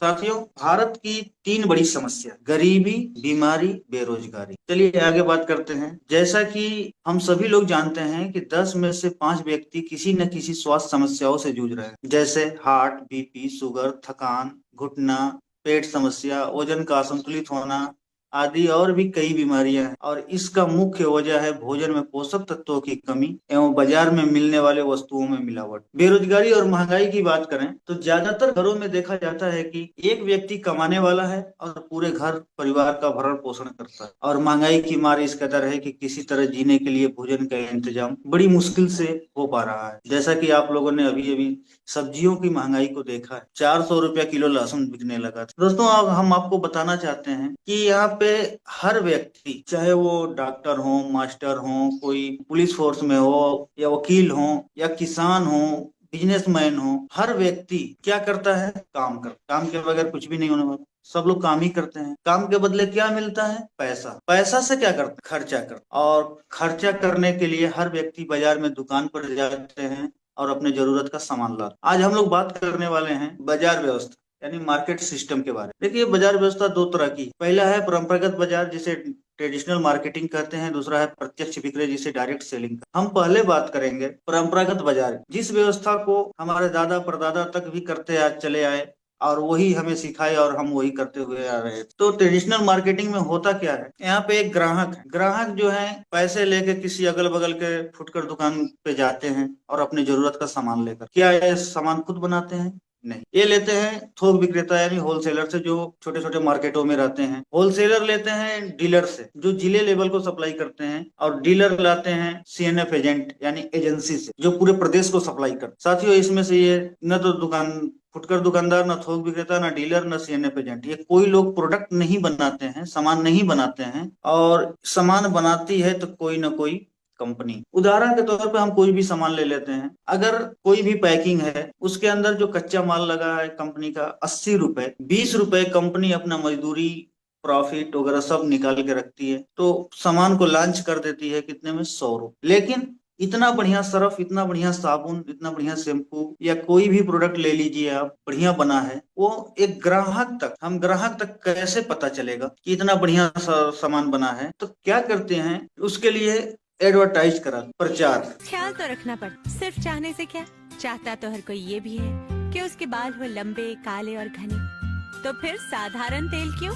साथियों, भारत की तीन बड़ी समस्या, गरीबी, बीमारी, बेरोजगारी। चलिए आगे बात करते हैं। जैसा कि हम सभी लोग जानते हैं कि 10 में से 5 व्यक्ति किसी न किसी स्वास्थ्य समस्याओं से जूझ रहे हैं, जैसे हार्ट, बीपी, शुगर, थकान, घुटना, पेट समस्या, वजन का असंतुलित होना आदि और भी कई बीमारियां हैं। और इसका मुख्य वजह है भोजन में पोषक तत्वों की कमी एवं बाजार में मिलने वाले वस्तुओं में मिलावट। बेरोजगारी और महंगाई की बात करें तो ज्यादातर घरों में देखा जाता है कि एक व्यक्ति कमाने वाला है और पूरे घर परिवार का भरण पोषण करता है, और महंगाई की मार इस कदर है कि किसी तरह जीने के लिए भोजन का इंतजाम बड़ी मुश्किल से हो पा रहा है। जैसा कि आप लोगों ने अभी अभी सब्जियों की महंगाई को देखा है, 400 रुपया किलो लहसुन बिकने लगा था। दोस्तों, अब हम आपको बताना चाहते हैं कि यहाँ पे हर व्यक्ति, चाहे वो डॉक्टर हो, मास्टर हो, कोई पुलिस फोर्स में हो, या वकील हो, या किसान हो, बिजनेसमैन हो, हर व्यक्ति क्या करता है? काम के बगैर कुछ भी नहीं होने वाला। सब लोग काम ही करते हैं। काम के बदले क्या मिलता है? पैसा। पैसा से क्या करते? खर्चा करते। और खर्चा करने के लिए हर व्यक्ति बाजार में दुकान पर जाते हैं और अपने जरूरत का सामान लाते। आज हम लोग बात करने वाले हैं बाजार व्यवस्था यानी मार्केट सिस्टम के बारे में। देखिए, बाजार व्यवस्था दो तरह की। पहला है परंपरागत बाजार, जिसे ट्रेडिशनल मार्केटिंग कहते हैं। दूसरा है प्रत्यक्ष विक्रय, जिसे डायरेक्ट सेलिंग। हम पहले बात करेंगे परंपरागत बाजार, जिस व्यवस्था को हमारे दादा परदादा तक भी करते आज चले आए और वही हमें सिखाए और हम वही करते हुए आ रहे हैं। तो ट्रेडिशनल मार्केटिंग में होता क्या है? यहाँ पे एक ग्राहक है। ग्राहक जो है पैसे लेके किसी अगल बगल के फुटकर दुकान पे जाते हैं और अपनी जरूरत का सामान लेकर, क्या ये सामान खुद बनाते हैं? नहीं, ये लेते हैं थोक विक्रेता यानी होलसेलर से, जो छोटे छोटे मार्केटों में रहते हैं। होलसेलर लेते हैं डीलर से, जो जिले लेवल को सप्लाई करते हैं, और डीलर लाते हैं सीएनएफ एजेंट यानी एजेंसी से, जो पूरे प्रदेश को सप्लाई करते। साथियों, इसमें से ये न तो दुकान फुटकर दुकानदार, न थोक विक्रेता, न डीलर, न सीएनएफ एजेंट, ये कोई लोग प्रोडक्ट नहीं बनाते हैं, सामान नहीं बनाते हैं। और सामान बनाती है तो कोई ना कोई कंपनी। उदाहरण के तौर पे हम कोई भी सामान ले लेते हैं। अगर कोई भी पैकिंग है, उसके अंदर जो कच्चा माल लगा है कंपनी का 80 रुपए, 20 रुपए कंपनी अपना मजदूरी, प्रॉफिट वगैरह सब निकाल के रखती है, तो सामान को लॉन्च कर देती है कितने में? 100 रुपए। लेकिन इतना बढ़िया सर्फ, इतना बढ़िया साबुन, इतना बढ़िया शैम्पू, या कोई भी प्रोडक्ट ले लीजिए आप, बढ़िया बना है, वो एक ग्राहक तक, हम ग्राहक तक कैसे पता चलेगा कि इतना बढ़िया सामान बना है? तो क्या करते हैं उसके लिए? एडवर्टाइज करा, प्रचार। ख्याल तो रखना पड़ता, सिर्फ चाहने से क्या, चाहता तो हर कोई ये भी है कि उसके बाल हो लंबे, काले और घने। तो फिर साधारण तेल क्यों?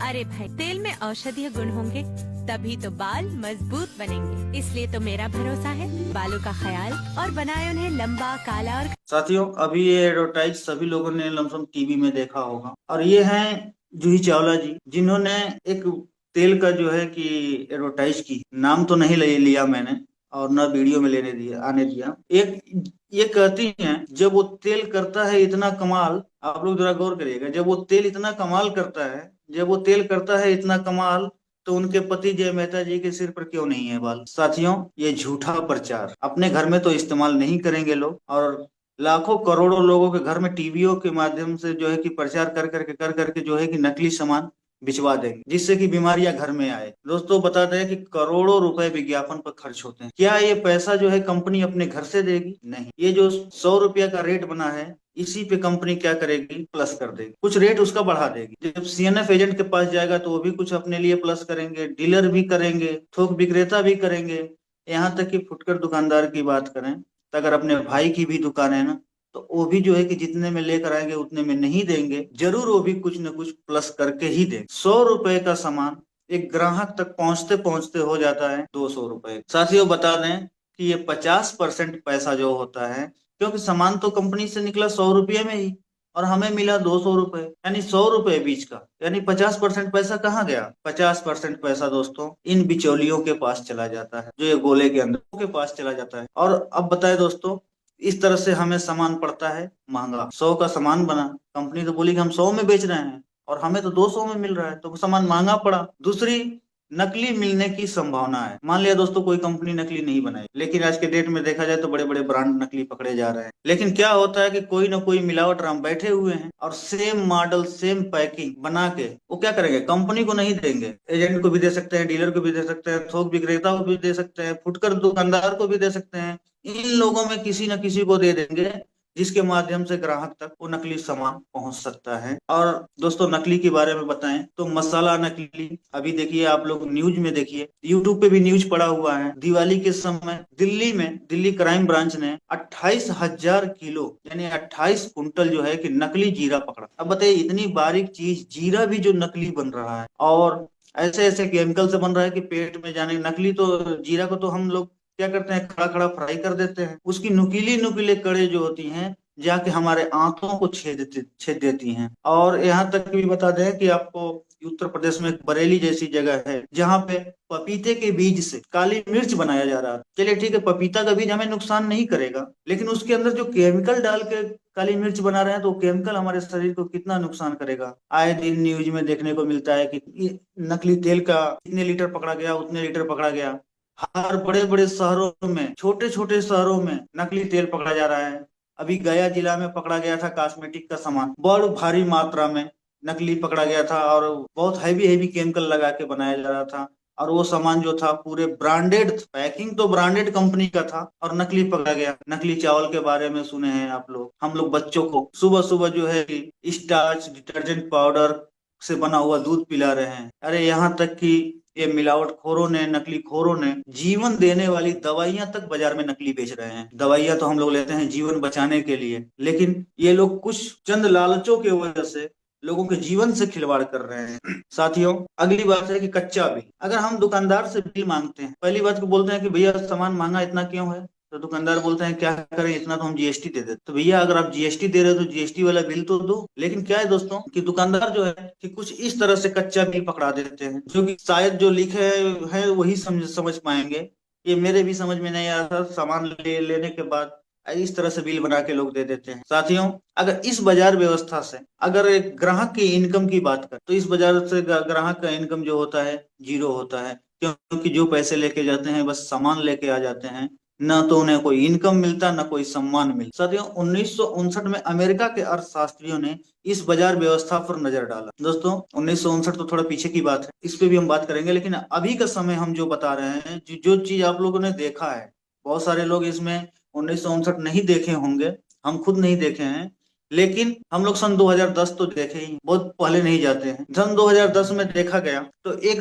अरे भाई, तेल में औषधीय गुण होंगे, तभी तो बाल मजबूत बनेंगे। इसलिए तो मेरा भरोसा है बालों का ख्याल और बनाए उन्हें लंबा, काला और। साथियों, अभी ये एडवर्टाइज सभी लोगों ने लमसम टीवी में देखा होगा, और ये हैं जूही चावला जी, जिन्होंने एक तेल का जो है कि एडवर्टाइज की। नाम तो नहीं ले लिया मैंने, और न वीडियो में लेने दिया, आने दिया। एक ये कहती हैं, जब वो तेल करता है इतना कमाल, आप लोग जरा गौर करिएगा, जब वो तेल इतना कमाल करता है, जब वो तेल करता है इतना कमाल, तो उनके पति जय मेहता जी के सिर पर क्यों नहीं है बाल? साथियों, ये झूठा प्रचार। अपने घर में तो इस्तेमाल नहीं करेंगे लोग, और लाखों करोड़ों लोगों के घर में टीवियों के माध्यम से जो है कि प्रचार कर करके जो है कि नकली सामान बिचवा देंगे, जिससे कि बीमारियां घर में आए। दोस्तों, बता दें कि करोड़ों रुपए विज्ञापन पर खर्च होते हैं। क्या ये पैसा जो है कंपनी अपने घर से देगी? नहीं, ये जो 100 रुपया का रेट बना है, इसी पे कंपनी क्या करेगी? प्लस कर देगी, कुछ रेट उसका बढ़ा देगी। जब सीएनएफ एजेंट के पास जाएगा तो वो भी कुछ अपने लिए प्लस करेंगे, डीलर भी करेंगे, थोक विक्रेता भी करेंगे। यहाँ तक कि फुटकर दुकानदार की बात करें तो अगर अपने भाई की भी दुकान है ना, तो वो भी जो है कि जितने में लेकर आएंगे उतने में नहीं देंगे, जरूर वो भी कुछ न कुछ प्लस करके ही देंगे। 100 रुपए का सामान एक ग्राहक तक पहुंचते पहुंचते हो जाता है 200 रुपए। साथियों, बता दें कि ये 50% पैसा जो होता है, क्योंकि सामान तो कंपनी से निकला 100 रुपये में ही, और हमें मिला 200 रुपए, यानी 100 रुपए बीच का, यानी 50% पैसा कहाँ गया? 50% पैसा दोस्तों इन बिचौलियों के पास चला जाता है, जो ये गोले के अंदर के पास चला जाता है। और अब बताए दोस्तों, इस तरह से हमें सामान पड़ता है महंगा। 100 का सामान बना, कंपनी तो बोली कि हम 100 में बेच रहे हैं, और हमें तो 200 में मिल रहा है, तो सामान महंगा पड़ा। दूसरी, नकली मिलने की संभावना है। मान लिया दोस्तों कोई कंपनी नकली नहीं बनाई, लेकिन आज के डेट में देखा जाए तो बड़े बड़े ब्रांड नकली पकड़े जा रहे हैं। लेकिन क्या होता है कि कोई ना कोई मिलावट राम बैठे हुए हैं, और सेम मॉडल, सेम पैकिंग बना के वो क्या करेंगे? कंपनी को नहीं देंगे, एजेंट को भी दे सकते हैं, डीलर को भी दे सकते हैं, थोक विक्रेता को भी दे सकते हैं, फुटकर दुकानदार को भी दे सकते हैं। इन लोगों में किसी न किसी को दे देंगे, जिसके माध्यम से ग्राहक तक वो नकली सामान पहुंच सकता है। और दोस्तों नकली के बारे में बताएं तो मसाला नकली, अभी देखिए आप लोग न्यूज में देखिए, यूट्यूब पे भी न्यूज पड़ा हुआ है, दिवाली के समय दिल्ली क्राइम ब्रांच ने 28,000 किलो यानी 28 कुंटल जो है कि नकली जीरा पकड़ा। अब बताइए इतनी बारीक चीज जीरा भी जो नकली बन रहा है और ऐसे ऐसे केमिकल से बन रहा है कि पेट में जाने। नकली तो जीरा को तो हम लोग क्या करते हैं, खड़ा खड़ा फ्राई कर देते हैं, उसकी नुकीली नुकीले कड़े जो होती हैं जाके हमारे आंतों को छेद देती हैं। और यहाँ तक भी बता दें कि आपको उत्तर प्रदेश में एक बरेली जैसी जगह है जहाँ पे पपीते के बीज से काली मिर्च बनाया जा रहा है। चलिए ठीक है, पपीता का बीज हमें नुकसान नहीं करेगा, लेकिन उसके अंदर जो केमिकल डाल के काली मिर्च बना रहे हैं तो केमिकल हमारे शरीर को कितना नुकसान करेगा। आए दिन न्यूज में देखने को मिलता है कि नकली तेल का इतने लीटर पकड़ा गया, उतने लीटर पकड़ा गया। हर बड़े बड़े शहरों में, छोटे छोटे शहरों में नकली तेल पकड़ा जा रहा है। अभी गया जिला में पकड़ा गया था कॉस्मेटिक का सामान, बड़ भारी मात्रा में नकली पकड़ा गया था और बहुत हैवी हैवी केमिकल लगा के बनाया जा रहा था। और वो सामान जो था पूरे ब्रांडेड, पैकिंग तो ब्रांडेड कंपनी का था और नकली पकड़ा गया। नकली चावल के बारे में सुने हैं आप लोग, हम लोग बच्चों को सुबह सुबह जो है स्टार्च डिटर्जेंट पाउडर से बना हुआ दूध पिला रहे हैं। अरे यहाँ तक कि ये मिलावट खोरों ने, नकली खोरों ने जीवन देने वाली दवाइयां तक बाजार में नकली बेच रहे हैं। दवाइयां तो हम लोग लेते हैं जीवन बचाने के लिए, लेकिन ये लोग कुछ चंद लालचों के वजह से लोगों के जीवन से खिलवाड़ कर रहे हैं। साथियों अगली बात है कि कच्चा बिल। अगर हम दुकानदार से बिल मांगते हैं, पहली बात को बोलते हैं कि भैया सामान महंगा इतना क्यों है, तो दुकानदार बोलते हैं क्या करें, इतना तो हम जीएसटी दे देते। तो भैया अगर आप जीएसटी दे रहे हो तो जीएसटी वाला बिल तो दो। लेकिन क्या है दोस्तों कि दुकानदार जो है कि कुछ इस तरह से कच्चा बिल पकड़ा देते हैं जो कि शायद जो लिखे है वही समझ पाएंगे। ये मेरे भी समझ में नहीं आ रहा था, सामान लेने के बाद इस तरह से बिल बना के लोग दे देते हैं। साथियों अगर इस बाजार व्यवस्था से अगर एक ग्राहक की इनकम की बात करें तो इस बाजार से ग्राहक का इनकम जो होता है जीरो होता है, क्योंकि जो पैसे लेके जाते हैं बस सामान लेके आ जाते हैं, न तो उन्हें कोई इनकम मिलता न कोई सम्मान मिलता। साथियों 1959 में अमेरिका के अर्थशास्त्रियों ने इस बाजार व्यवस्था पर नजर डाला। दोस्तों 1959 तो थोड़ा पीछे की बात है, इस पे भी हम बात करेंगे, लेकिन अभी का समय हम जो बता रहे हैं, जो चीज आप लोगों ने देखा है, बहुत सारे लोग इसमें 1959 नहीं देखे होंगे, हम खुद नहीं देखे हैं, लेकिन हम लोग सन 2010 तो देखे ही, बहुत पहले नहीं जाते हैं। सन 2010 में देखा गया तो एक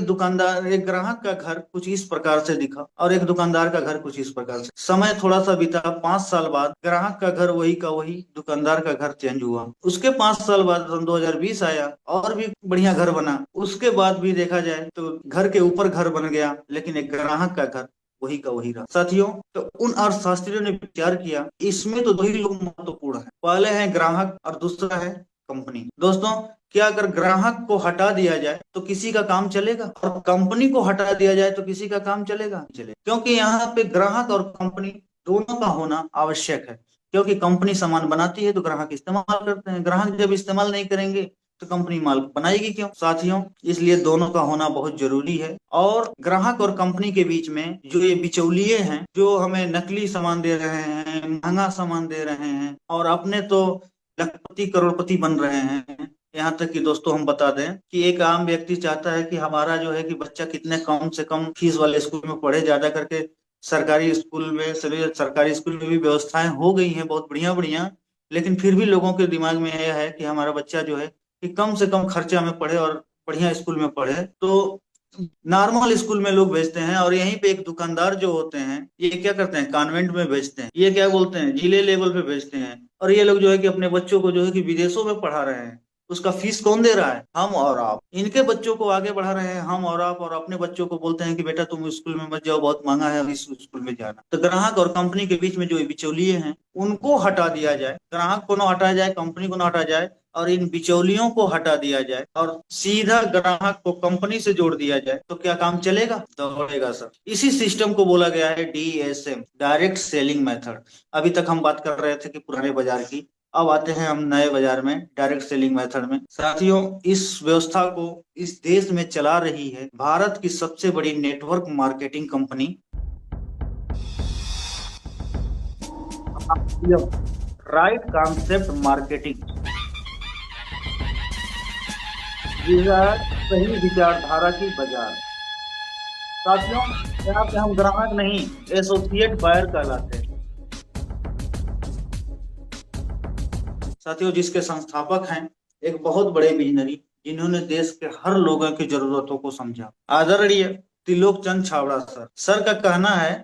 ग्राहक का घर कुछ इस प्रकार से दिखा और एक दुकानदार का घर कुछ इस प्रकार से। समय थोड़ा सा बीता, 5 साल बाद ग्राहक का घर वही का वही, दुकानदार का घर चेंज हुआ। उसके 5 साल बाद सन 2020 आया और भी बढ़िया घर बना। उसके बाद भी देखा जाए तो घर के ऊपर घर बन गया, लेकिन एक ग्राहक का घर वही का वही रहा। साथियों तो उन अर्थशास्त्रियों ने विचार किया इसमें तो दो ही लोग महत्वपूर्ण है, पहले है ग्राहक और दूसरा है कंपनी। दोस्तों क्या अगर ग्राहक को हटा दिया जाए तो किसी का काम चलेगा, और कंपनी को हटा दिया जाए तो किसी का काम चलेगा? क्योंकि यहाँ पे ग्राहक और कंपनी दोनों का होना आवश्यक है। क्योंकि कंपनी सामान बनाती है तो ग्राहक इस्तेमाल करते हैं, ग्राहक जब इस्तेमाल नहीं करेंगे तो कंपनी माल बनाएगी क्यों? साथियों इसलिए दोनों का होना बहुत जरूरी है। और ग्राहक और कंपनी के बीच में जो ये बिचौलिए हैं, जो हमें नकली सामान दे रहे हैं, महंगा सामान दे रहे हैं और अपने तो लखपति करोड़पति बन रहे हैं। यहाँ तक कि दोस्तों हम बता दें कि एक आम व्यक्ति चाहता है कि हमारा जो है कि बच्चा कितने कम से कम फीस वाले स्कूल में पढ़े, ज्यादा करके सरकारी स्कूल में, सभी सरकारी स्कूल में भी व्यवस्थाएं हो गई हैं बहुत बढ़िया बढ़िया, लेकिन फिर भी लोगों के दिमाग में यह है कि हमारा बच्चा जो है कि कम से कम खर्चा में पढ़े और बढ़िया स्कूल में पढ़े, तो नॉर्मल स्कूल में लोग भेजते हैं। और यहीं पे एक दुकानदार जो होते हैं ये क्या करते हैं, कॉन्वेंट में भेजते हैं, ये क्या बोलते हैं, जिले लेवल पे भेजते हैं। और ये लोग जो है कि अपने बच्चों को जो है कि विदेशों में पढ़ा रहे हैं, उसका फीस कौन दे रहा है? हम और आप। इनके बच्चों को आगे बढ़ा रहे हैं हम और आप, और अपने बच्चों को बोलते हैं कि बेटा तुम स्कूल में मत जाओ, बहुत महंगा है इस स्कूल में जाना। तो ग्राहक और कंपनी के बीच में जो बिचौलिए हैं उनको हटा दिया जाए, ग्राहक को ना हटाया जाए, कंपनी को ना हटाया जाए, और इन बिचौलियों को हटा दिया जाए और सीधा ग्राहक को कंपनी से जोड़ दिया जाए, तो क्या काम चलेगा? दौड़ेगा सर। इसी सिस्टम को बोला गया है DSM, डायरेक्ट सेलिंग मेथड। अभी तक हम बात कर रहे थे कि पुराने बाजार की, अब आते हैं हम नए बाजार में, डायरेक्ट सेलिंग मेथड में। साथियों इस व्यवस्था को इस देश में चला रही है भारत की सबसे बड़ी network marketing company right concept marketing. सही विचारधारा की बाजार। साथियों यहाँ पे हम ग्राहक नहीं, एसोसिएट बायर कहलाते हैं। साथियों, जिसके संस्थापक हैं एक बहुत बड़े विजनरी, जिन्होंने देश के हर लोगों की जरूरतों को समझा, आदरणीय त्रिलोक चंद छाबड़ा सर। सर का कहना है,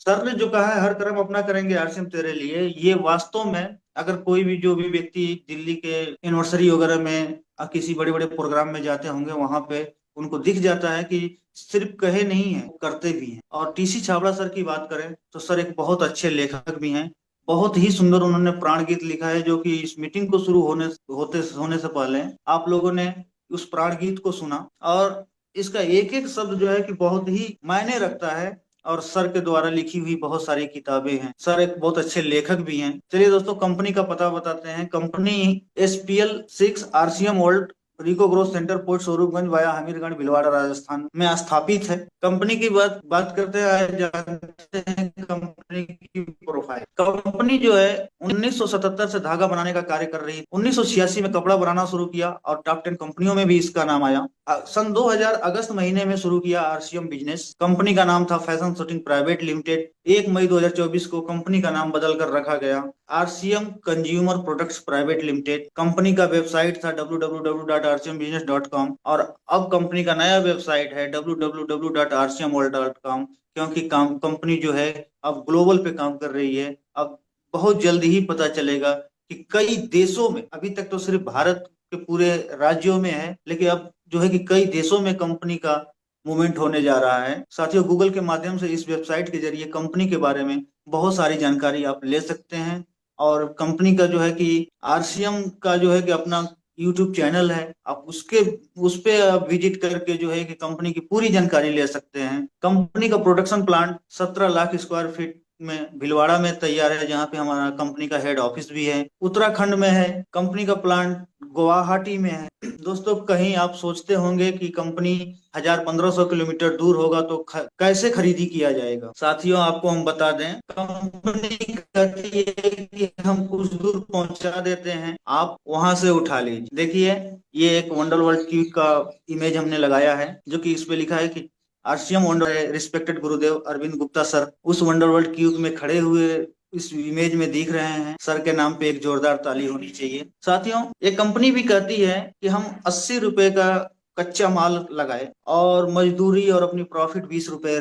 सर ने जो कहा है हर कर्म अपना करेंगे आरसीएम तेरे लिए, ये वास्तव में अगर कोई भी जो भी व्यक्ति दिल्ली के एनिवर्सरी वगैरह में किसी बड़े बड़े प्रोग्राम में जाते होंगे, वहां पे उनको दिख जाता है कि सिर्फ कहे नहीं है, करते भी हैं। और टीसी छाबड़ा सर की बात करें तो सर एक बहुत अच्छे लेखक भी हैं। बहुत ही सुंदर उन्होंने प्राण गीत लिखा है, जो कि इस मीटिंग को शुरू होने से पहले आप लोगों ने उस प्राण गीत को सुना, और इसका एक एक शब्द जो है कि बहुत ही मायने रखता है। और सर के द्वारा लिखी हुई बहुत सारी किताबें हैं। सर एक बहुत अच्छे लेखक भी हैं। चलिए दोस्तों, कंपनी का पता बताते हैं। Company SPL 6 RCM world RIICO growth centre, post Swaroopganj via Hamirganj, Bhilwara, Rajasthan में स्थापित है। कंपनी की बात करते हैं, जानते हैं कंपनी की प्रोफाइल। कंपनी जो है 1977 से धागा बनाने का कार्य कर रही है। 1986 में कपड़ा बनाना शुरू किया और टॉप 10 कंपनियों में भी इसका नाम आया। सन 2000 अगस्त महीने में शुरू किया आरसीएम बिजनेस। कंपनी का नाम था फैशन शूटिंग प्राइवेट लिमिटेड। 1 मई 2024 को कंपनी का नाम बदल कर रखा गया RCM consumer products private limited. Company का वेबसाइट था www.rcmbusiness.com, और अब कंपनी का नया वेबसाइट है www.rcmworld.com, क्योंकि कंपनी जो है अब ग्लोबल पे काम कर रही है। अब बहुत जल्दी ही पता चलेगा कि कई देशों में, अभी तक तो सिर्फ भारत के पूरे राज्यों में है, लेकिन अब जो है कि कई देशों में कंपनी का मूवमेंट होने जा रहा है। साथियों, गूगल के माध्यम से इस वेबसाइट के जरिए कंपनी के बारे में बहुत सारी जानकारी आप ले सकते हैं। और कंपनी का जो है कि आरसीएम का जो है कि अपना यूट्यूब चैनल है, आप उस पे विजिट करके जो है कि कंपनी की पूरी जानकारी ले सकते हैं। कंपनी का production plant 17 lakh square feet में भिलवाड़ा में तैयार है, जहाँ पे हमारा कंपनी का हेड ऑफिस भी है। उत्तराखंड में है। कंपनी का प्लांट गुवाहाटी में है। दोस्तों, कहीं आप सोचते होंगे कि कंपनी 1000-1500 किलोमीटर दूर होगा तो कैसे खरीदी किया जाएगा। साथियों, आपको हम बता दें, कंपनी कहती है कि हम कुछ दूर पहुंचा देते हैं, आप वहां से उठा लीजिए। देखिए, ये एक वंडर वर्ल्ड क्यूब का इमेज हमने लगाया है, जो कि इस पे लिखा है कि आरसीएम वंडर रिस्पेक्टेड गुरुदेव अरविंद गुप्ता सर उस वंडर वर्ल्ड क्यूब में खड़े हुए इस इमेज में दिख रहे हैं। सर के नाम पे एक जोरदार ताली होनी चाहिए। साथियों, ये कंपनी भी कहती है कि हम 80 रुपए का कच्चा माल लगाए और मजदूरी और अपनी प्रॉफिट 20 रुपए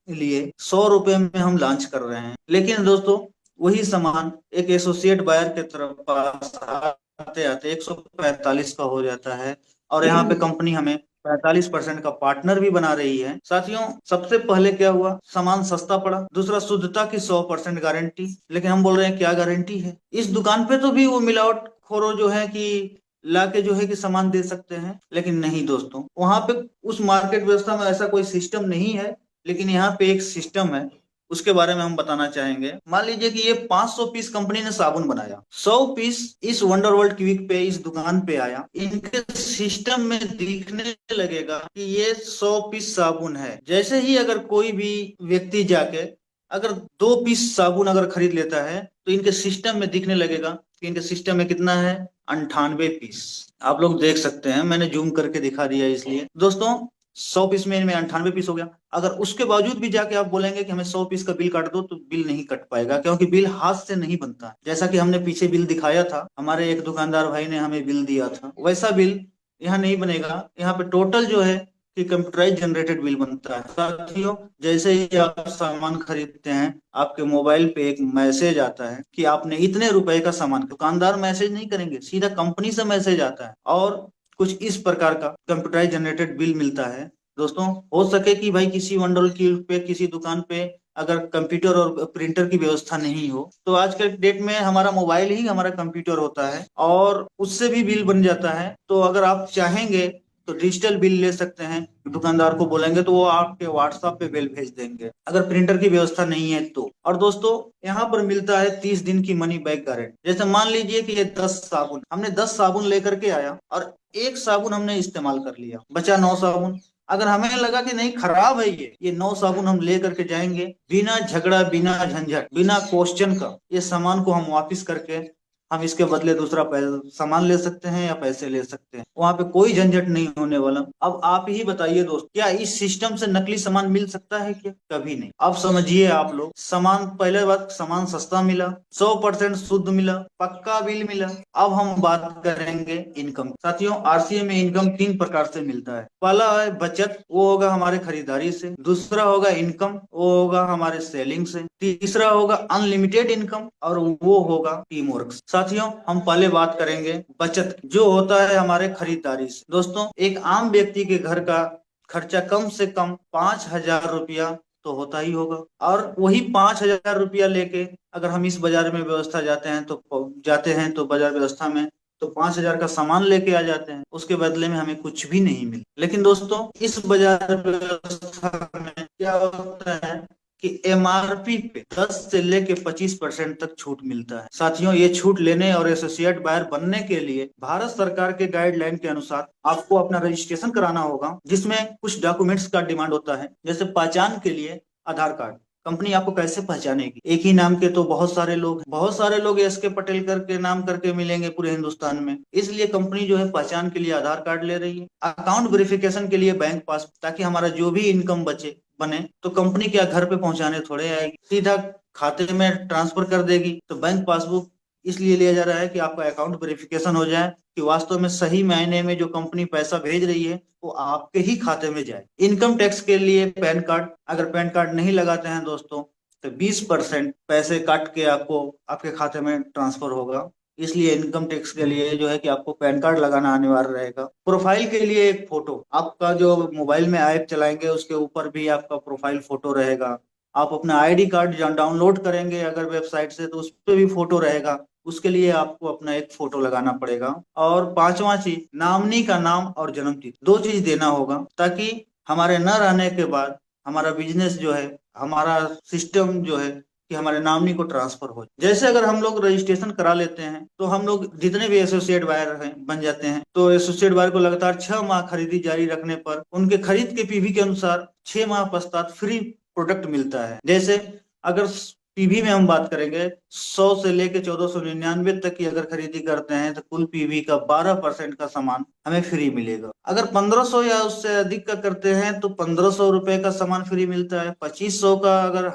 लिए 100 रुपए में हम लॉन्च कर रहे हैं। लेकिन दोस्तों, वही सामान एक एसोसिएट बायर के तरफ पास आते आते 145 का हो जाता है, और यहाँ पे कंपनी हमें 45% का पार्टनर भी बना रही है। साथियों, सबसे पहले क्या हुआ, सामान सस्ता पड़ा। दूसरा, शुद्धता की 100% गारंटी। लेकिन हम बोल रहे हैं क्या गारंटी है, इस दुकान पे तो भी वो मिलावट खोरो जो है कि लाके जो है कि सामान दे सकते हैं। लेकिन नहीं दोस्तों, वहां पे उस मार्केट व्यवस्था में ऐसा कोई सिस्टम नहीं है। लेकिन यहाँ पे एक सिस्टम है, उसके बारे में हम बताना चाहेंगे। मान लीजिए कि ये 500 पीस कंपनी ने साबुन बनाया, 100 पीस इस वंडर वर्ल्ड क्विक पे, इस दुकान पे आया। इनके सिस्टम में दिखने लगेगा कि ये 100 पीस साबुन है। जैसे ही अगर कोई भी व्यक्ति जाके अगर 2 पीस साबुन अगर खरीद लेता है, तो इनके सिस्टम में दिखने लगेगा कि इनके सिस्टम में कितना है, 98 पीस। आप लोग देख सकते हैं, मैंने जूम करके दिखा दिया। इसलिए दोस्तों, 100 पीस में इनमें 98 पीस हो गया। अगर उसके बावजूद भी जाके आप बोलेंगे कि हमें 100 पीस का बिल काट दो, तो बिल नहीं कट पाएगा, क्योंकि बिल हाथ से नहीं बनता। जैसा कि हमने पीछे बिल दिखाया था, हमारे एक दुकानदार भाई ने हमें बिल दिया था, वैसा बिल यहाँ नहीं बनेगा। यहाँ पे टोटल जो है कि कंप्यूटराइज जनरेटेड बिल बनता है। साथियों, जैसे ही आप सामान खरीदते हैं, आपके मोबाइल पे एक मैसेज आता है कि आपने इतने रुपए का सामान, दुकानदार मैसेज नहीं करेंगे, सीधा कंपनी से मैसेज आता है, और कुछ इस प्रकार का कंप्यूटराइज जनरेटेड बिल मिलता है। दोस्तों, हो सके कि भाई किसी वंडर क्यूब पे, किसी दुकान पे अगर कंप्यूटर और प्रिंटर की व्यवस्था नहीं हो, तो आज के डेट में हमारा मोबाइल ही हमारा कंप्यूटर होता है, और उससे भी बिल बन जाता है। तो अगर आप चाहेंगे तो डिजिटल बिल ले सकते हैं। दुकानदार को बोलेंगे तो वो आपके व्हाट्सएप पे बिल भेज देंगे, अगर प्रिंटर की व्यवस्था नहीं है तो। और दोस्तों, यहाँ पर मिलता है 30 दिन की मनी बैक गारंटी। जैसे मान लीजिए कि ये 10 साबुन, हमने 10 साबुन लेकर के आया और एक साबुन हमने इस्तेमाल कर लिया, बचा 9 साबुन। अगर हमें लगा कि नहीं, खराब है ये 9 साबुन हम ले करके जाएंगे, बिना झगड़ा, बिना झंझट, बिना क्वेश्चन का ये सामान को हम वापस करके हम इसके बदले दूसरा सामान ले सकते हैं या पैसे ले सकते हैं, वहां पे कोई झंझट नहीं होने वाला। अब आप ही बताइए दोस्त, क्या इस सिस्टम से नकली सामान मिल सकता है क्या? कभी नहीं। अब समझिए आप लोग, सामान, पहले बात, सामान सस्ता मिला, 100% शुद्ध मिला, पक्का बिल मिला। अब हम बात करेंगे इनकम। साथियों, आरसीए में इनकम 3 प्रकार से मिलता है। पहला है बचत, वो होगा हमारे खरीदारी से। दूसरा होगा इनकम, वो होगा हमारे सेलिंग से। तीसरा होगा अनलिमिटेड इनकम, और वो होगा टीम वर्क। साथियों, हम पहले बात करेंगे बचत, जो होता है हमारे खरीदारी से। दोस्तों, एक आम व्यक्ति के घर का खर्चा कम से कम 5,000 रुपया तो होता ही होगा, और वही 5,000 रुपया लेके अगर हम इस बाजार में व्यवस्था जाते हैं तो बाजार व्यवस्था में तो 5,000 का सामान लेके आ जाते हैं, उसके बदले में हमें कुछ भी नहीं मिले। लेकिन दोस्तों, इस बाजार व्यवस्था में क्या होता है कि एमआरपी पे 10 से लेके 25% तक छूट मिलता है। साथियों, ये छूट लेने और एसोसिएट बायर बनने के लिए भारत सरकार के गाइडलाइन के अनुसार आपको अपना रजिस्ट्रेशन कराना होगा, जिसमें कुछ डॉक्यूमेंट्स का डिमांड होता है। जैसे पहचान के लिए आधार कार्ड। कंपनी आपको कैसे पहचानेगी? एक ही नाम के तो बहुत सारे लोग एस के पटेल करके नाम करके मिलेंगे पूरे हिंदुस्तान में। इसलिए कंपनी जो है पहचान के लिए आधार कार्ड ले रही है। अकाउंट वेरिफिकेशन के लिए बैंक पास, ताकि हमारा जो भी इनकम बने तो कंपनी क्या घर पे पहुंचाने थोड़े आएगी, सीधा खाते में ट्रांसफर कर देगी। तो बैंक पासबुक इसलिए लिया जा रहा है कि आपका अकाउंट वेरिफिकेशन हो जाए कि वास्तव में सही मायने में जो कंपनी पैसा भेज रही है वो आपके ही खाते में जाए। इनकम टैक्स के लिए पैन कार्ड, अगर पैन कार्ड नहीं लगाते हैं दोस्तों तो 20% पैसे काट के आपको आपके खाते में ट्रांसफर होगा। इसलिए इनकम टैक्स के लिए जो है कि आपको पैन कार्ड लगाना अनिवार्य रहेगा। प्रोफाइल के लिए एक फोटो, आपका जो मोबाइल में ऐप चलाएंगे उसके ऊपर भी आपका प्रोफाइल फोटो रहेगा। आप अपना आईडी कार्ड डाउनलोड करेंगे अगर वेबसाइट से तो उस पर भी फोटो रहेगा, उसके लिए आपको अपना एक फोटो लगाना पड़ेगा। और पांचवा चीज, नामनी का नाम और जन्म तिथि, 2 चीज देना होगा, ताकि हमारे न रहने के बाद हमारा बिजनेस जो है, हमारा सिस्टम जो है कि हमारे नामनी को ट्रांसफर हो। जैसे अगर हम लोग रजिस्ट्रेशन करा लेते हैं तो हम लोग जितने भी एसोसिएट बायर हैं बन जाते हैं, तो एसोसिएट बायर को लगातार 6 माह खरीदी जारी रखने पर उनके खरीद के पीवी के अनुसार 6 माह पश्चात फ्री प्रोडक्ट मिलता है। जैसे अगर पीवी में हम बात करेंगे, 100 से लेके 1499 तक की अगर खरीदी करते हैं तो कुल पीवी का 12% का सामान हमें फ्री मिलेगा। अगर 1500 या उससे अधिक का करते हैं तो 1,500 रुपए का सामान फ्री मिलता है। 2,500 का अगर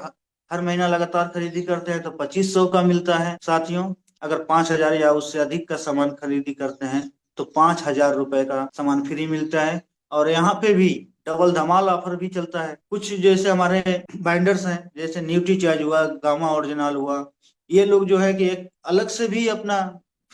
हर महीना लगातार खरीदी करते हैं तो 2,500 का मिलता है। साथियों, अगर 5,000 या उससे अधिक का सामान खरीदी करते हैं तो 5,000 रुपए का सामान फ्री मिलता है। और यहाँ पे भी डबल धमाल ऑफर भी चलता है। कुछ जैसे हमारे बाइंडर्स हैं, जैसे न्यूट्री चार्ज हुआ, गामा ओरिजिनल हुआ, ये लोग जो है कि एक अलग से भी अपना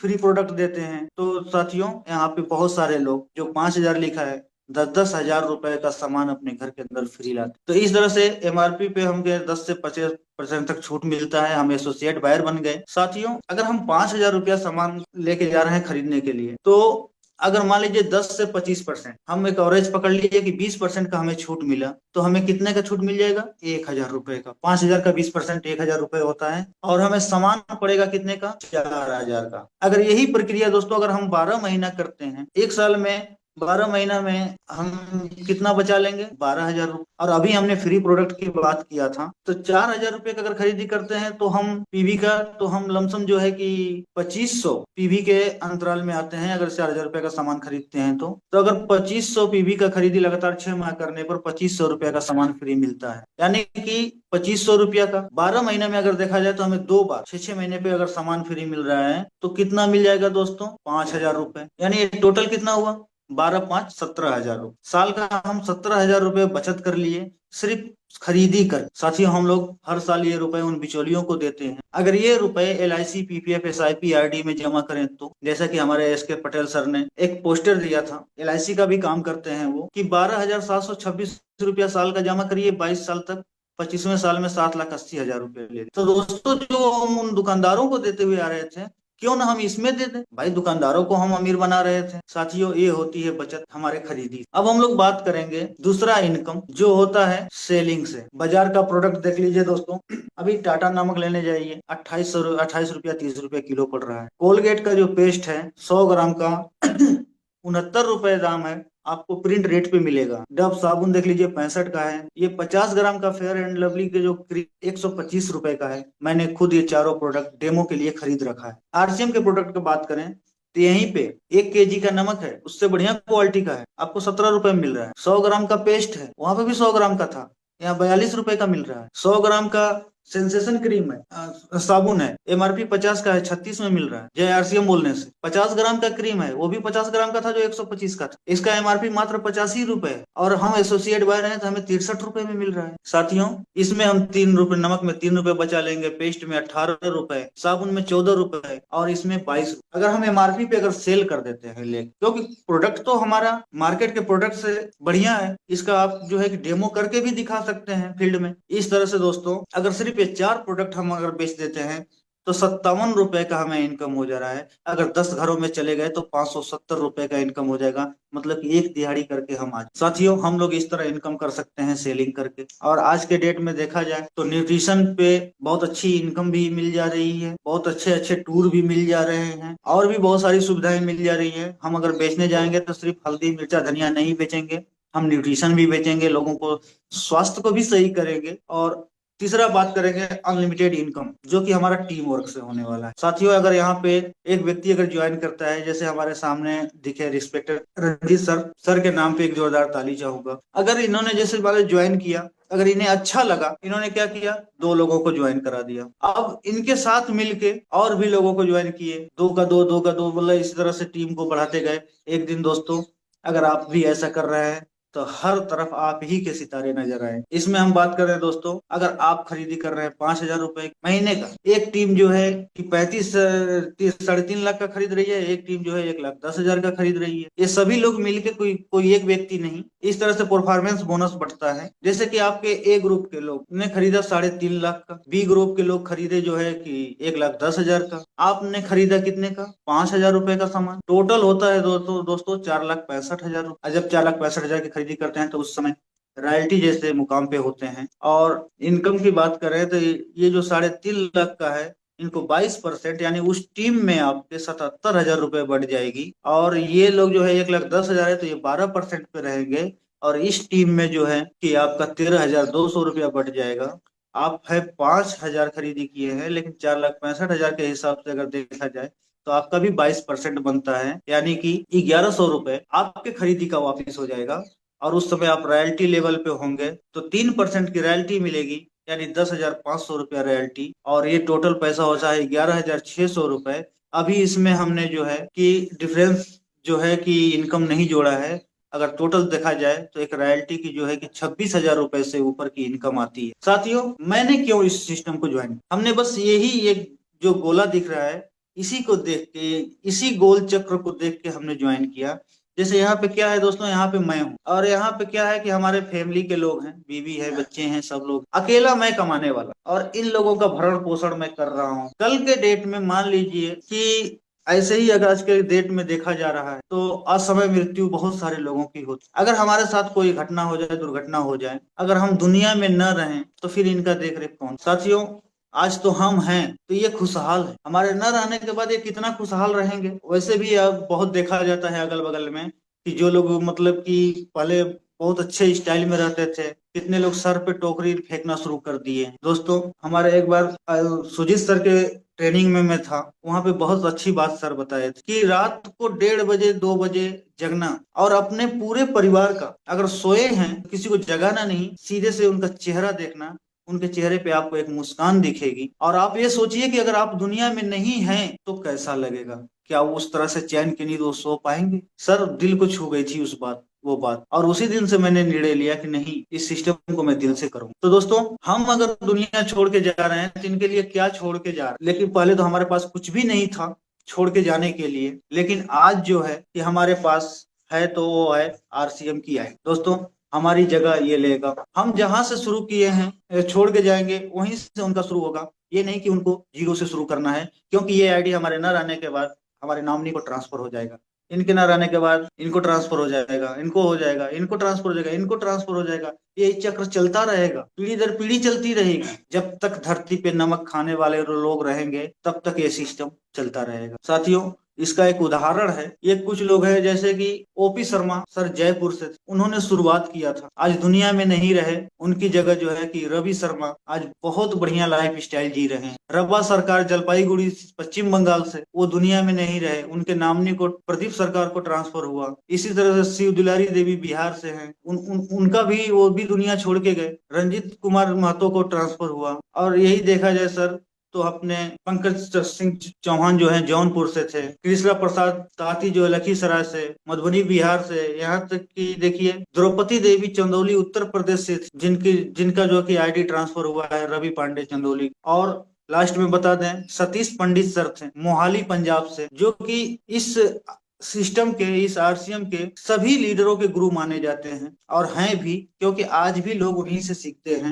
फ्री प्रोडक्ट देते हैं। तो साथियों, यहाँ पे बहुत सारे लोग जो 5,000 लिखा है 10,000 रुपए का सामान अपने घर के अंदर फ्री लाते। तो इस तरह से एमआरपी पे हम 10 से 25% तक छूट मिलता है। हम एसोसिएट बायर बन गए। साथियों, अगर हम 5,000 रुपया सामान लेके जा रहे हैं खरीदने के लिए, तो अगर मान लीजिए 10 से 25%, हम एक एवरेज पकड़ लीजिए कि 20% का हमें छूट मिला, तो हमें कितने का छूट मिल जाएगा? 1,000 रुपए का। 5,000 का 20% 1,000 रुपए होता है, और हमें सामान पड़ेगा कितने का? 4,000 का। अगर यही प्रक्रिया दोस्तों अगर हम 12 महीना करते हैं, एक साल में 12 महीना में हम कितना बचा लेंगे? 12,000 रुपए। और अभी हमने फ्री प्रोडक्ट की बात किया था, तो 4,000 रुपए का अगर खरीदी करते हैं तो हम पीवी का तो हम लमसम जो है कि 2,500 पीवी के अंतराल में आते हैं। अगर 4,000 रुपए का सामान खरीदते हैं तो अगर 2,500 पीवी का खरीदी लगातार 6 माह करने पर 2,500 रुपए का सामान फ्री मिलता है। यानी कि 2,500 रुपया का 12 महीने में अगर देखा जाए तो हमें 2 बार 6 महीने पे अगर सामान फ्री मिल रहा है तो कितना मिल जाएगा दोस्तों? 5,000 रुपए। यानी टोटल कितना हुआ? 12,5 17,000 रुपए। साल का हम 17,000 रुपए बचत कर लिए सिर्फ खरीदी कर। साथियों, हम लोग हर साल ये रुपए उन बिचौलियों को देते हैं। अगर ये रुपए LIC, PPF, SIP, RD में जमा करें तो जैसा कि हमारे SK पटेल सर ने एक पोस्टर दिया था, LIC का भी काम करते हैं वो, कि 12,726 रुपया साल का जमा करिए 22 साल तक, 25वें साल में 7,80,000 रुपए ले। तो दोस्तों, जो हम उन दुकानदारों को देते हुए आ रहे थे, क्यों ना हम इसमें दे दें? भाई, दुकानदारों को हम अमीर बना रहे थे। साथियों, ये होती है बचत हमारे खरीदी। अब हम लोग बात करेंगे दूसरा इनकम, जो होता है सेलिंग से। बाजार का प्रोडक्ट देख लीजिए दोस्तों, अभी टाटा नमक लेने जाइए, 28 रुपया 30 रुपया किलो पड़ रहा है। कोलगेट का जो पेस्ट है 100 ग्राम का 69 रुपए दाम है। आपको प्रिंट रेट पे मिलेगा। डव साबुन देख लीजिए 65 का है। ये 50 ग्राम का फेयर एंड लवली के जो 125 रुपए का है। मैंने खुद ये चारों प्रोडक्ट डेमो के लिए खरीद रखा है। आरसीएम के प्रोडक्ट की बात करें तो यहीं पे 1 केजी का नमक है, उससे बढ़िया क्वालिटी का है, आपको 17 रुपए में मिल रहा है। 100 ग्राम का पेस्ट है, वहां पे भी 100 ग्राम का था, यहाँ 42 रुपए का मिल रहा है। 100 ग्राम का सेंसेशन क्रीम है, साबुन है, एमआरपी 50 का है, 36 में मिल रहा है जय आरसीएम बोलने से। 50 ग्राम का क्रीम है, वो भी 50 ग्राम का था जो 125 का था। इसका एमआरपी मात्र 85 रुपए है, और हम एसोसिएट बाय रहे हैं तो हमें 63 रुपए में मिल रहा है। साथियों, इसमें हम 3 रुपए, नमक में 3 रुपए बचा लेंगे, पेस्ट में 18 रुपए, साबुन में 14 रुपए, और इसमें 22 रुपए। अगर हम एमआरपी पे अगर सेल कर देते हैं ले, क्योंकि प्रोडक्ट तो हमारा मार्केट के प्रोडक्ट से बढ़िया है, इसका आप जो है कि डेमो करके भी दिखा सकते हैं फील्ड में। इस तरह से दोस्तों, अगर सिर्फ ये 4 प्रोडक्ट हम अगर बेच देते हैं तो 57 रुपए का हमें इनकम हो जा रहा है। अगर 10 घरों में चले गए तो 570 रुपए का इनकम हो जाएगा, मतलब कि एक दिहाड़ी करके हम आज। साथियों, हम लोग इस तरह इनकम कर सकते हैं सेलिंग करके। और आज के डेट में देखा जाए तो न्यूट्रिशन पे बहुत अच्छी इनकम भी मिल जा रही है, बहुत अच्छे अच्छे टूर भी मिल जा रहे हैं, और भी बहुत सारी सुविधाएं मिल जा रही है। हम अगर बेचने जाएंगे तो सिर्फ हल्दी मिर्चा धनिया नहीं बेचेंगे, हम न्यूट्रिशन भी बेचेंगे, लोगों को स्वास्थ्य को भी सही करेंगे। और तीसरा बात करेंगे अनलिमिटेड इनकम, जो कि हमारा टीम वर्क से होने वाला है। साथियों, अगर यहाँ पे एक व्यक्ति अगर ज्वाइन करता है, जैसे हमारे सामने दिखे रिस्पेक्टेड रंजीत सर के नाम पे एक जोरदार ताली चाहूंगा। अगर इन्होंने जैसे वाले ज्वाइन किया, अगर इन्हें अच्छा लगा, इन्होंने क्या किया, 2 लोगों को ज्वाइन करा दिया। अब इनके साथ मिलके और भी लोगों को ज्वाइन किए, 2 का 2 मतलब इसी तरह से टीम को बढ़ाते गए। एक दिन दोस्तों, अगर आप भी ऐसा कर रहे हैं तो हर तरफ आप ही के सितारे नजर आए। इसमें हम बात कर रहे हैं दोस्तों, अगर आप खरीदी कर रहे हैं 5,000 रुपए महीने का, एक टीम जो है कि 3.5 लाख का खरीद रही है, एक टीम जो है 1,10,000 का खरीद रही है। ये सभी लोग मिलके, कोई कोई एक व्यक्ति नहीं। इस तरह से परफॉर्मेंस बोनस बढ़ता है। जैसे कि आपके ए ग्रुप के लोग ने खरीदा 3.5 लाख का, बी ग्रुप के लोग खरीदे जो है कि 1,10,000 का, आपने खरीदा कितने का, 5,000 रुपए का सामान। टोटल होता है दोस्तों 4,65,000 रुपए। जब 4,65,000 की खरीदी करते हैं तो उस समय रॉयल्टी जैसे मुकाम पे होते हैं। और इनकम की बात करें तो ये जो 3.5 लाख का है, इनको 22% यानी उस टीम में आपके 77,000 रुपए बढ़ जाएगी। और ये लोग जो है 1,10,000 है तो ये 12% पे रहेंगे, और इस टीम में जो है कि आपका 13,200 रुपया बढ़ जाएगा। आप है 5,000 खरीदी किए हैं, लेकिन 4,65,000 के हिसाब से अगर देखा जाए तो आपका भी 22% बनता है, यानी कि 1,100 रुपए आपके खरीदी का वापिस हो जाएगा। और उस समय आप रॉयल्टी लेवल पे होंगे तो 3% की रॉयल्टी मिलेगी, यानी 10,500 रुपया रॉयल्टी, और ये टोटल पैसा होता है 11,600 रुपए। अभी इसमें हमने जो है कि डिफरेंस जो है कि इनकम नहीं जोड़ा है। अगर टोटल देखा जाए तो एक रॉयल्टी की जो है कि 26,000 रुपए से ऊपर की इनकम आती है। साथियों, मैंने क्यों इस सिस्टम को ज्वाइन, हमने बस यही एक जो गोला दिख रहा है, इसी को देख के, इसी गोल चक्र को देख के हमने ज्वाइन किया। जैसे यहाँ पे क्या है दोस्तों, यहाँ पे मैं हूँ, और यहाँ पे क्या है कि हमारे फैमिली के लोग हैं, बीवी है, बच्चे हैं, सब लोग। अकेला मैं कमाने वाला, और इन लोगों का भरण पोषण मैं कर रहा हूँ। कल के डेट में मान लीजिए कि ऐसे ही अगर आज के डेट में देखा जा रहा है तो असमय मृत्यु बहुत सारे लोगों की होती। अगर हमारे साथ कोई घटना हो जाए, दुर्घटना हो जाए, अगर हम दुनिया में न रहें तो फिर इनका देख रेख कौन। साथियों, आज तो हम हैं तो ये खुशहाल है, हमारे न रहने के बाद ये कितना खुशहाल रहेंगे। वैसे भी अब बहुत देखा जाता है अगल बगल में कि जो लोग मतलब कि पहले बहुत अच्छे स्टाइल में रहते थे, कितने लोग सर पे टोकरी फेंकना शुरू कर दिए। दोस्तों, हमारे एक बार सुजीत सर के ट्रेनिंग में मैं था, वहां पे बहुत अच्छी बात सर बताए थे कि रात को 1:30 2 बजे जगना, और अपने पूरे परिवार का, अगर सोए हैं किसी को जगाना नहीं, सीधे से उनका चेहरा देखना, उनके चेहरे पे आपको एक मुस्कान दिखेगी। और आप ये सोचिए कि अगर आप दुनिया में नहीं हैं तो कैसा लगेगा, क्या वो उस तरह से चैन की नींद वो सो पाएंगे। सर, दिल को छू गई थी वो बात, और उसी दिन से मैंने निर्णय लिया कि नहीं, इस सिस्टम को मैं दिल से करूँ। तो दोस्तों, हम अगर दुनिया छोड़ के जा रहे हैं तो इनके लिए क्या छोड़ के जा रहे हैं, लेकिन पहले तो हमारे पास कुछ भी नहीं था छोड़ के जाने के लिए, लेकिन आज जो है कि हमारे पास है तो वो है आरसीएम की है। दोस्तों, हमारी जगह ये लेगा, हम जहां से शुरू किए हैं छोड़ के जाएंगे, वहीं से उनका शुरू होगा। ये नहीं कि उनको जीरो से शुरू करना है, क्योंकि ये आईडी हमारे न रहने के बाद हमारे नॉमिनी को ट्रांसफर हो जाएगा, इनके ना रहने के बाद इनको ट्रांसफर हो जाएगा, इनको हो जाएगा, इनको ट्रांसफर हो जाएगा, इनको ट्रांसफर हो जाएगा। ये चक्र चलता रहेगा, पीढ़ी दर पीढ़ी चलती रहेगी। जब तक धरती पे नमक खाने वाले लोग रहेंगे तब तक ये सिस्टम चलता रहेगा। साथियों, इसका एक उदाहरण है। ये कुछ लोग हैं जैसे कि ओपी शर्मा सर जयपुर से थे, उन्होंने शुरुआत किया था, आज दुनिया में नहीं रहे। उनकी जगह जो है कि रवि शर्मा आज बहुत बढ़िया लाइफ स्टाइल जी रहे हैं। रबा सरकार जलपाईगुड़ी पश्चिम बंगाल से, वो दुनिया में नहीं रहे, उनके नामनी को प्रदीप सरकार को ट्रांसफर हुआ। इसी तरह से शिव दुलारी देवी बिहार से हैं, उनका भी वो भी दुनिया छोड़ के गए। रंजीत कुमार महतो को ट्रांसफर हुआ। और यही देखा जाए सर तो अपने पंकज सिंह चौहान जो है जौनपुर से थे, कृष्णा प्रसाद ताती जो है लखीसराय से, मधुबनी बिहार से, यहाँ तक कि देखिए द्रौपदी देवी चंदौली उत्तर प्रदेश से थी, जिनका जो कि आईडी ट्रांसफर हुआ है रवि पांडे चंदौली। और लास्ट में बता दें सतीश पंडित सर थे मोहाली पंजाब से, जो कि इस सिस्टम के, इस आरसीएम के सभी लीडरों के गुरु माने जाते हैं और हैं भी, क्योंकि आज भी लोग उन्हीं से सीखते हैं।